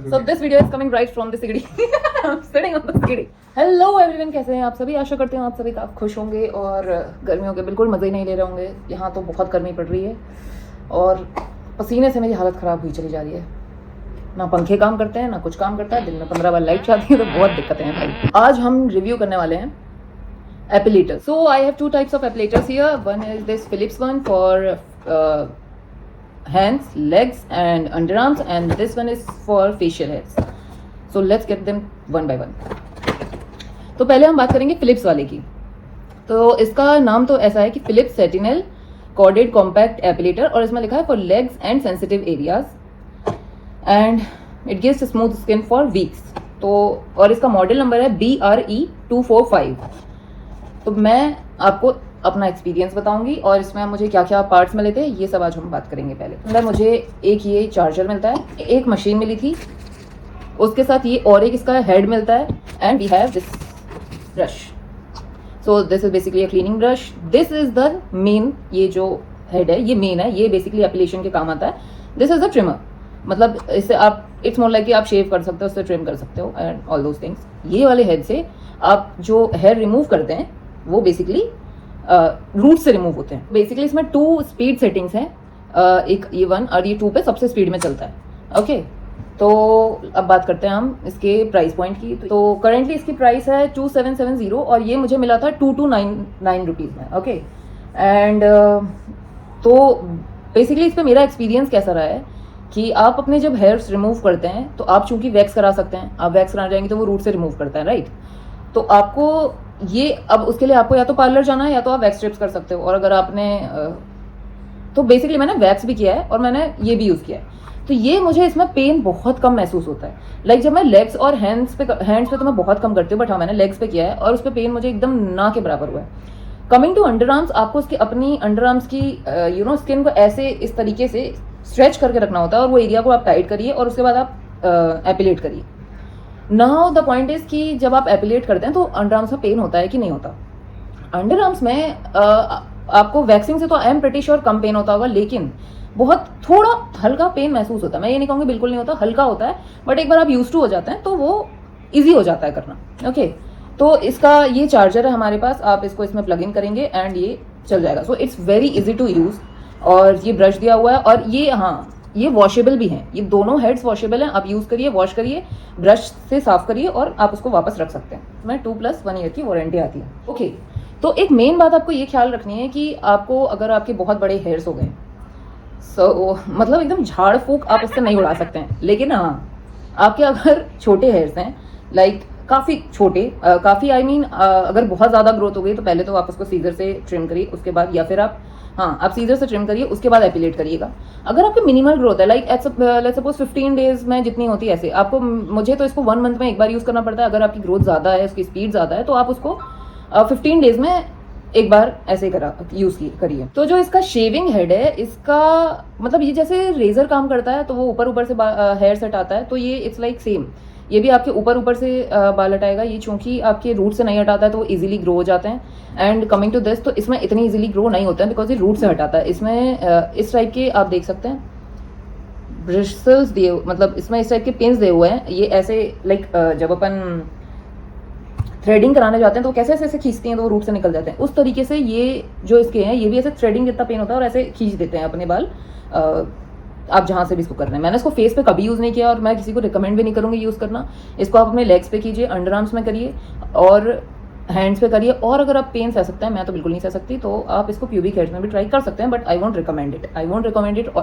So this video is coming right from the Sigidi. I'm sitting on the Sigidi. Hello everyone, कैसे हैं आप सभी? आशा करते हैं आप सभी का खुश होंगे और गर्मियों के बिल्कुल मज़े ही नहीं ले रहे होंगे। यहाँ तो बहुत गर्मी पड़ रही है और पसीने से मेरी हालत ख़राब हुई चली जा रही है। ना पंखे काम करते हैं ना कुछ काम करता है। दिन में 15 बार लाइट जाती है तो बहुत दिक्कतें हैं भाई। आज हम रिव्यू करने वाले हैं epilator. So I have two types of epilators here. One is this Philips one for hands, legs and underarms, and this one is for facial hairs. So let's get them one by one. तो पहले हम बात करेंगे Philips वाले की। तो इसका नाम तो ऐसा है कि Philips sentinel corded compact epilator, और इसमें लिखा है for legs and sensitive areas and it gives smooth skin for weeks. तो और इसका मॉडल नंबर है BRE245। तो मैं आपको अपना एक्सपीरियंस बताऊंगी और इसमें मुझे क्या क्या पार्ट्स मिले थे ये सब आज हम बात करेंगे। पहले अंदर मुझे एक ये चार्जर मिलता है, एक मशीन मिली थी, उसके साथ ये और एक इसका हेड मिलता है, and we have this brush. So this is basically a cleaning brush. This is the main, ये जो हेड है ये मेन है, ये बेसिकली एप्लीकेशन के काम आता है। दिस इज अ ट्रिमर, मतलब इससे आप इट्स मोर लाइक कि आप शेव कर सकते हो, उससे ट्रिम कर सकते हो एंड ऑल दोज थिंग्स। ये वाले हेड से आप जो हेयर रिमूव करते हैं वो बेसिकली रूट से रिमूव होते हैं। बेसिकली इसमें 2 स्पीड सेटिंग्स हैं, एक ये 1 और ये 2 पे सबसे स्पीड में चलता है। ओके, तो अब बात करते हैं हम इसके प्राइस पॉइंट की। तो करेंटली इसकी प्राइस है 2770 और ये मुझे मिला था 2299 रुपीज़ में। ओके, एंड तो बेसिकली इस पर मेरा एक्सपीरियंस कैसा रहा है कि आप अपने जब हेयर्स रिमूव करते हैं तो आप चूंकि वैक्स करा सकते हैं, आप वैक्स कराना जाएंगे तो वो रूट से रिमूव करता है, राइट। तो आपको ये अब उसके लिए आपको या तो पार्लर जाना है या तो आप वैक्स स्ट्रिप्स कर सकते हो। और अगर आपने तो बेसिकली मैंने वैक्स भी किया है और मैंने ये भी यूज़ किया है, तो ये मुझे इसमें पेन बहुत कम महसूस होता है। लाइक जब मैं लेग्स और हैंड्स पे तो मैं बहुत कम करती हूँ, बट हाँ मैंने लेग्स पे किया है और उस पर पेन मुझे एकदम ना के बराबर हुआ है। कमिंग टू अंडर आर्म्स, आपको उसकी अपनी अंडर आर्म्स की स्किन को ऐसे इस तरीके से स्ट्रेच करके रखना होता है और वो एरिया को आप टाइट करिए और उसके बाद आप एपिलेट करिए। नाउ द पॉइंट इज कि जब आप एपिलेट करते हैं तो अंडर आर्म्स में पेन होता है कि नहीं होता? अंडर आर्म्स में आपको वैक्सिंग से तो आई एम प्रीटी श्योर कम पेन होता होगा, लेकिन बहुत थोड़ा हल्का पेन महसूस होता है। मैं ये नहीं कहूँगी बिल्कुल नहीं होता, हल्का होता है, बट एक बार आप यूज टू हो जाते हैं तो वो ईजी हो जाता है करना। ओके, तो इसका ये चार्जर है हमारे पास, आप इसको इसमें प्लग इन करेंगे एंड ये चल जाएगा। So it's very easy to use. और ये ब्रश दिया हुआ है और ये ये वॉशेबल भी हैं, ये दोनों हेड्स वॉशेबल हैं। आप यूज़ करिए, वॉश करिए, ब्रश से साफ करिए और आप उसको वापस रख सकते हैं। इसमें 2+1 ईयर की वारंटी आती है। ओके, तो एक मेन बात आपको ये ख्याल रखनी है कि आपको अगर आपके बहुत बड़े हेयर्स हो गए, मतलब एकदम झाड़ फूक आप इससे नहीं उड़ा सकते हैं, लेकिन हाँ आपके अगर छोटे हेयर्स हैं, लाइक काफ़ी छोटे, काफ़ी आई मीन अगर बहुत ज़्यादा ग्रोथ हो गई तो पहले तो आप उसको सीजर से ट्रिम करिए, उसके बाद या फिर आप सीजर से ट्रिम करिए, उसके बाद एपिलेट करिएगा। अगर आपकी मिनिमल ग्रोथ है, लाइक लेट्स सपोज 15 डेज में जितनी होती है ऐसे आपको, मुझे तो इसको 1 मंथ में एक बार यूज़ करना पड़ता है। अगर आपकी ग्रोथ ज़्यादा है, उसकी स्पीड ज़्यादा है, तो आप उसको 15 डेज में एक बार ऐसे यूज़ करिए। तो जो इसका शेविंग हेड है, इसका मतलब ये जैसे रेजर काम करता है, तो वो ऊपर से हेयर सेट आता है, तो ये इट्स लाइक सेम, ये भी आपके ऊपर से बाल हटाएगा। ये चूंकि आपके रूट से नहीं हटाता है तो वो इजीली ग्रो हो जाते हैं। एंड कमिंग टू दिस, तो इसमें इतनी इजीली ग्रो नहीं होता है बिकॉज ये रूट से हटाता है। इसमें इस टाइप के आप देख सकते हैं ब्रिस्टल्स दिए, मतलब इसमें इस टाइप के पिन्स दिए हुए हैं। ये ऐसे लाइक जब अपन थ्रेडिंग कराने जाते हैं तो कैसे ऐसे खींचते हैं तो वो रूट से निकल जाते हैं, उस तरीके से ये जो इसके हैं ये भी ऐसे थ्रेडिंग जितना पेन होता है और ऐसे खींच देते हैं अपने बाल। आप जहाँ से भी इसको करना है। मैंने इसको फेस पे कभी यूज़ नहीं किया और मैं किसी को रिकमेंड भी नहीं करूँगी यूज़ करना। इसको आप अपने लेग्स पे कीजिए, अंडर आर्म्स में करिए और हैंड्स पे करिए। और अगर आप पेन सह सकते हैं, मैं तो बिल्कुल नहीं सह सकती, तो आप इसको प्यूबिक हेयर्स में भी ट्राई कर सकते हैं, but I won't recommend it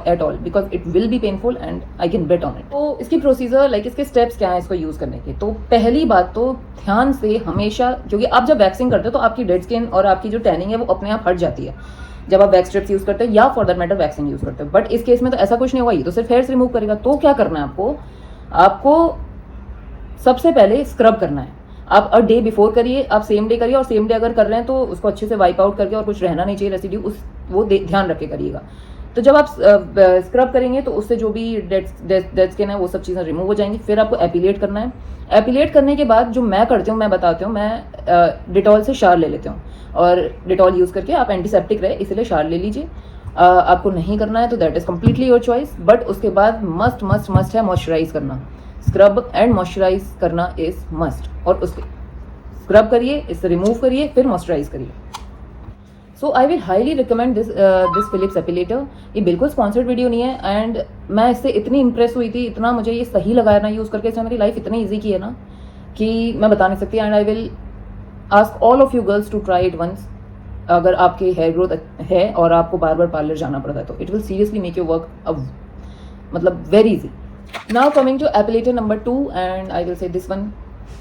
at all because it will be painful and I can bet on it. तो इसकी प्रोसीजर, लाइक इसके स्टेप्स क्या है इसको यूज़ करने के। तो पहली बात तो ध्यान से हमेशा, क्योंकि आप जब वैक्सिंग करते हो तो आपकी डेड स्किन और आपकी जो टैनिंग है वो अपने आप हट जाती है जब आप वैक्स स्ट्रिप्स यूज़ करते हो या for that matter waxing use करते हो। बट इस केस में तो ऐसा कुछ नहीं होगा, ये तो सिर्फ हेयर्स रिमूव करेगा। तो क्या करना है आपको सबसे पहले स्क्रब करना है। आप अ डे बिफोर करिए, आप सेम डे करिए, और सेम डे अगर कर रहे हैं तो उसको अच्छे से वाइप आउट करके, और कुछ रहना नहीं चाहिए रेसिड्यू, वो ध्यान रख के करिएगा। तो जब आप स्क्रब करेंगे तो उससे जो भी डेड स्किन है वो सब चीज़ें रिमूव हो जाएंगी। फिर आपको एपिलेट करना है। एपिलेट करने के बाद जो मैं करती हूँ, मैं बताती हूँ, मैं डिटॉल से शार ले लेती हूँ और डिटॉल यूज़ करके, आप एंटीसेप्टिक रहे इसलिए शार ले लीजिए। आपको नहीं करना है तो that is completely your choice. But उसके बाद मस्ट है मॉइस्चराइज करना। स्क्रब एंड मॉइस्चराइज करना इज मस्ट, और उसके स्क्रब करिए, इससे रिमूव करिए, फिर मॉइस्चराइज करिए। So I will highly recommend this Philips epilator. ये बिल्कुल स्पॉन्सर्ड वीडियो नहीं है, एंड मैं इससे इतनी इंप्रेस हुई थी, इतना मुझे ये सही लगा है ना यूज़ करके, इसने मेरी लाइफ इतनी ईजी की है ना कि मैं बता नहीं सकती। And I will ask all of you girls to try it once. अगर आपके हेयर ग्रोथ है और आपको बार बार पार्लर जाना पड़ता है तो it will seriously make your work मतलब very easy. Now coming to epilator number 2, and I will say this one,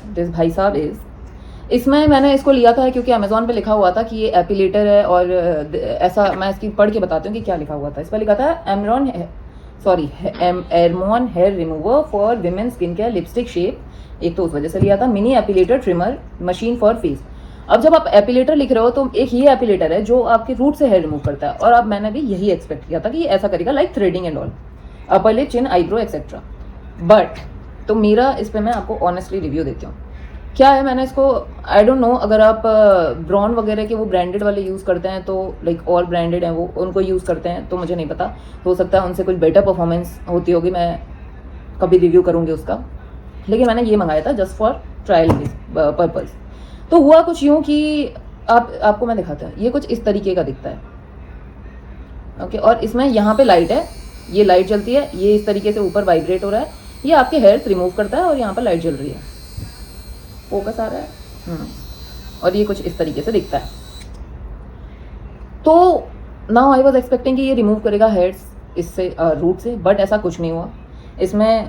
this भाई साहब इज, इसमें मैंने इसको लिया था क्योंकि अमेजोन पे लिखा हुआ था कि ये एपिलेटर है, और ऐसा मैं इसकी पढ़ के बताती हूँ कि क्या लिखा हुआ था। इस पर लिखा था एरमोन hair remover for women skin care lipstick shape. एक तो उस वजह से लिया था। Mini epilator trimmer machine for face. अब जब आप एपिलेटर लिख रहे हो तो एक ये एपिलेटर है जो आपके रूट से हेयर रिमूव करता है, और अब मैंने भी यही एक्सपेक्ट किया था कि ये ऐसा करेगा, like threading and all, upper lip, chin, eyebrow etcetera. But तो मेरा इस पर मैं आपको ऑनेस्टली रिव्यू देती हूँ। क्या है, मैंने इसको आई डोंट नो, अगर आप ब्राउन वगैरह के वो ब्रांडेड वाले यूज़ करते हैं तो लाइक और ब्रांडेड हैं वो, उनको यूज़ करते हैं तो मुझे नहीं पता, हो सकता है उनसे कुछ बेटर परफॉर्मेंस होती होगी, मैं कभी रिव्यू करूँगी उसका। लेकिन मैंने ये मंगाया था जस्ट फॉर ट्रायल पर्पज़। तो हुआ कुछ यूँ कि आपको मैं दिखाता हूँ, ये कुछ इस तरीके का दिखता है, ओके। और इसमें यहाँ पे लाइट है, ये लाइट जलती है, ये इस तरीके से ऊपर वाइब्रेट हो रहा है, ये आपके हेयर रिमूव करता है, और यहाँ पर लाइट जल रही है, फोकस आ रहा है, और ये कुछ इस तरीके से दिखता है। तो नाउ आई वाज एक्सपेक्टिंग कि ये रिमूव करेगा हेयर्स इससे रूट से, बट ऐसा कुछ नहीं हुआ। इसमें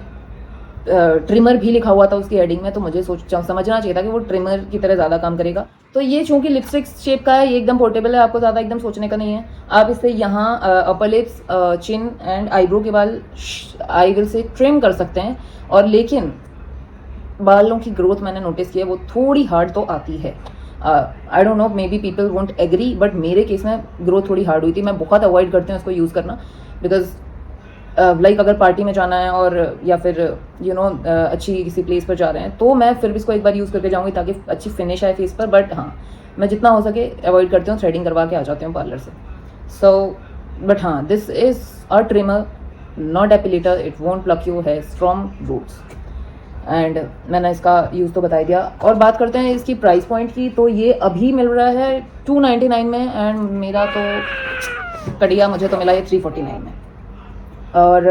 ट्रिमर भी लिखा हुआ था उसकी हेडिंग में, तो मुझे समझना चाहिए था कि वो ट्रिमर की तरह ज़्यादा काम करेगा। तो ये चूंकि लिपस्टिक शेप का है, ये एकदम पोर्टेबल है, आपको ज़्यादा एकदम सोचने का नहीं है। आप इससे यहाँ upper lips, chin and eyebrow के बाल आई विल से ट्रिम कर सकते हैं। और लेकिन बालों की ग्रोथ मैंने नोटिस किया वो थोड़ी हार्ड तो आती है। I don't know, maybe people won't agree, but मेरे केस में ग्रोथ थोड़ी हार्ड हुई थी। मैं बहुत अवॉइड करती हूँ इसको यूज़ करना, बिकॉज लाइक अगर पार्टी में जाना है और या फिर यू नो अच्छी किसी प्लेस पर जा रहे हैं तो मैं फिर भी इसको एक बार यूज़ करके जाऊँगी ताकि अच्छी फिनिश आए फेस पर। बट हाँ, मैं जितना हो सके अवॉइड करती हूँ, थ्रेडिंग करवा के आ जाती हूँ पार्लर से। सो बट हाँ, this is a trimmer, not epilator, it won't pluck you hairs from roots. And मैंने इसका यूज़ तो बता दिया। और बात करते हैं इसकी प्राइस पॉइंट की, तो ये अभी मिल रहा है 299 में, एंड मेरा तो कटिया, मुझे तो मिला ये 349 में। और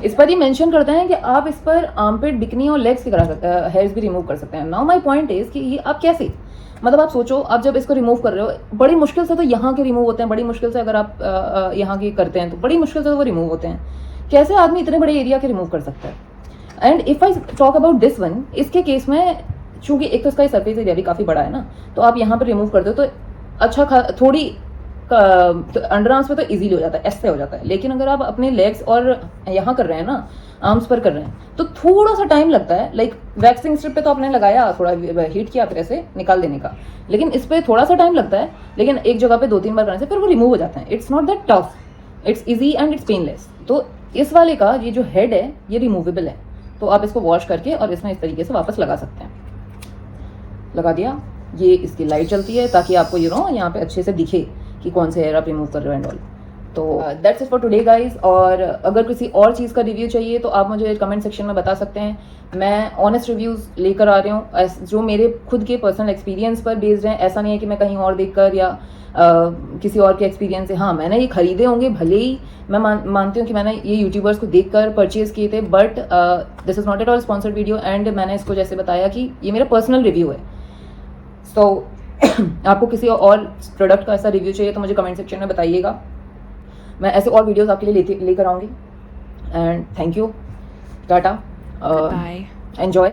इस पर ही मेंशन करते हैं कि आप इस पर आर्मपिट, बिकनी और लेग्स की हेयर्स भी रिमूव कर सकते हैं। नाउ माय पॉइंट इज़ कि ये आप कैसे, मतलब आप सोचो, आप जब इसको रिमूव कर रहे हो, बड़ी मुश्किल से तो यहाँ के रिमूव होते हैं, बड़ी मुश्किल से अगर आप यहाँ के करते हैं तो बड़ी मुश्किल से तो वो रिमूव होते हैं। कैसे आदमी इतने बड़े एरिया के रिमूव कर सकता है? And if I talk about this one, इसके केस में चूँकि एक तो इसका सरफेस एरिया भी काफ़ी बड़ा है ना, तो आप यहाँ पर रिमूव करते हो तो अच्छा थोड़ी अंडर आर्म्स पे तो इजीली हो जाता है, ऐसे हो जाता है। लेकिन अगर आप अपने लेग्स और यहाँ कर रहे हैं ना, आर्म्स पर कर रहे हैं, तो थोड़ा सा टाइम लगता है। लाइक वैक्सिंग स्ट्रिप पे तो आपने लगाया, थोड़ा हीट किया, फिर ऐसे निकाल देने का, लेकिन इस पर थोड़ा सा टाइम लगता है। लेकिन एक जगह पे 2-3 बार करने से फिर वो रिमूव हो जाते हैं। It's not that tough, it's easy and it's painless. तो इस वाले का ये जो हेड है ये रिमूवेबल है, तो आप इसको वॉश करके और इसमें इस तरीके से वापस लगा सकते हैं। लगा दिया, ये इसकी लाइट चलती है ताकि आपको यू नो यहाँ पे अच्छे से दिखे कि कौन से हेयर आप रिमूव कर रहे हो एंड ऑल। तो that's it for today guys. और अगर किसी और चीज़ का रिव्यू चाहिए तो आप मुझे कमेंट सेक्शन में बता सकते हैं। मैं ऑनेस्ट रिव्यूज़ लेकर आ रही हूँ जो मेरे खुद के पर्सनल एक्सपीरियंस पर बेस्ड हैं। ऐसा नहीं है कि मैं कहीं और देखकर या किसी और के एक्सपीरियंस से, हाँ मैंने ये खरीदे होंगे, भले ही मैं मानती हूँ कि मैंने ये यूट्यूबर्स को देखकर परचेज़ किए थे, but this is not at all sponsored video. And मैंने इसको जैसे बताया कि ये मेरा पर्सनल रिव्यू है। सो आपको किसी और प्रोडक्ट का ऐसा रिव्यू चाहिए तो मुझे कमेंट सेक्शन में बताइएगा, मैं ऐसे और वीडियोस आपके लिए लेकर आऊँगी। And thank you, Tata, enjoy.